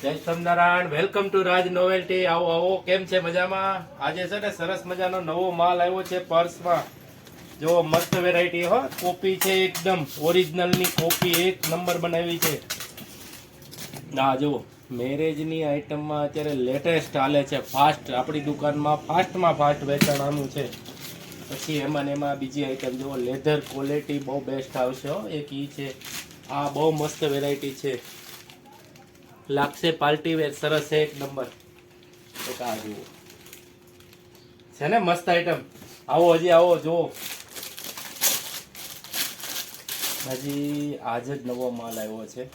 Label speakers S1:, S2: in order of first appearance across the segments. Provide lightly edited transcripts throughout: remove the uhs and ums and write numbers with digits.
S1: જય Swaminarayan. Welcome to Raj novelty. આવો આવો, કેમ છે? મજામાં? આજે છે ને સરસ મજાનો નવો માલ આવ્યો છે પર્સમાં. જો મસ્ત વેરાયટી હો, કોપી છે એકદમ ઓરિજિનલ ની કોપી, એક નંબર બનાવી છે. ના જો મેરેજની આઈટમમાં અત્યારે લેટેસ્ટ હાલે છે, ફાસ્ટ. આપણી દુકાનમાં ફાસ્ટમાં ફાસ્ટ વેચાણનું છે. પછી એમાં ને એમાં બીજી આઈટમ જુઓ, લેધર ક્વોલિટી બહુ બેસ્ટ આવશે હો. એક ઈ છે, આ બહુ મસ્ત વેરાયટી છે, લાગશે પાર્ટી વેર, સરસ છે, એક નંબર. એક આ જુઓ છે ને મસ્ત આઈટમ. આવો, હજી આવો જુઓ, હજી આજ જ નવો માલ આવ્યો છે.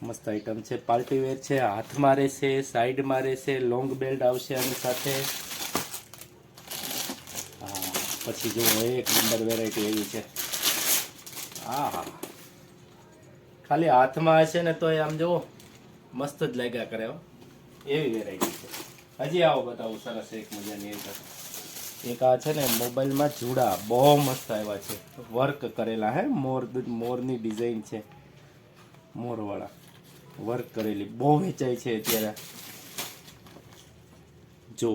S1: મસ્ત આઈટમ છે, પાર્ટી વેર છે, હાથમાં રહેશે, સાઈડમાં રહેશે, લોંગ બેલ્ટ આવશે આની સાથે. હા, પછી જુઓ એક નંબર વેરાયટી એવી છે. હા હા, ખાલી હાથમાં હશે ને તો આમ જુઓ મસ્ત જ લાગ્યા કરે હો, એવી વેરાયટી છે. હજી આવો બતાવું, સરસ એક મજાની એક આ છે ને મોબાઈલમાં જુડા બહુ મસ્ત આવ્યા છે, વર્ક કરેલા. હે મોરની ડિઝાઇન છે, મોરવાળા વર્ક કરેલી, બહુ વેચાય છે અત્યારે. જો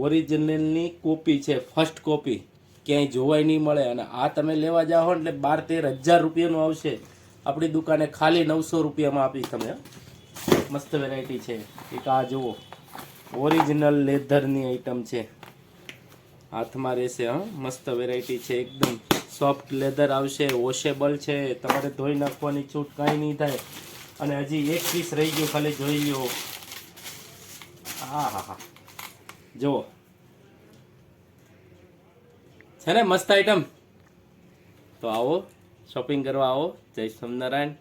S1: ઓરિજિનલની કોપી છે, ફર્સ્ટ કોપી, ક્યાંય જોવાય નહીં મળે. અને આ તમે લેવા જાઓ એટલે 12-13 હજાર રૂપિયાનું આવશે. આપણી દુકાને ખાલી 900 રૂપિયામાં આપીશ તમે. મસ્ત વેરાયટી છે. એક આ જુઓ, ઓરિજિનલ લેધરની આઈટમ છે, હાથમાં રહેશે. હા, મસ્ત વેરાયટી છે, એકદમ સોફ્ટ લેધર આવશે, વોશેબલ છે, તમારે ધોઈ નાખવાની છૂટ કાંઈ નહીં થાય. અને હજી એક પીસ રહી ગયું, ખાલી જોઈ લો. હા હા હા, જુઓ છે ને મસ્ત આઈટમ. તો આવો, શોપિંગ કરવા આવો. જય સ્વામિનારાયણ.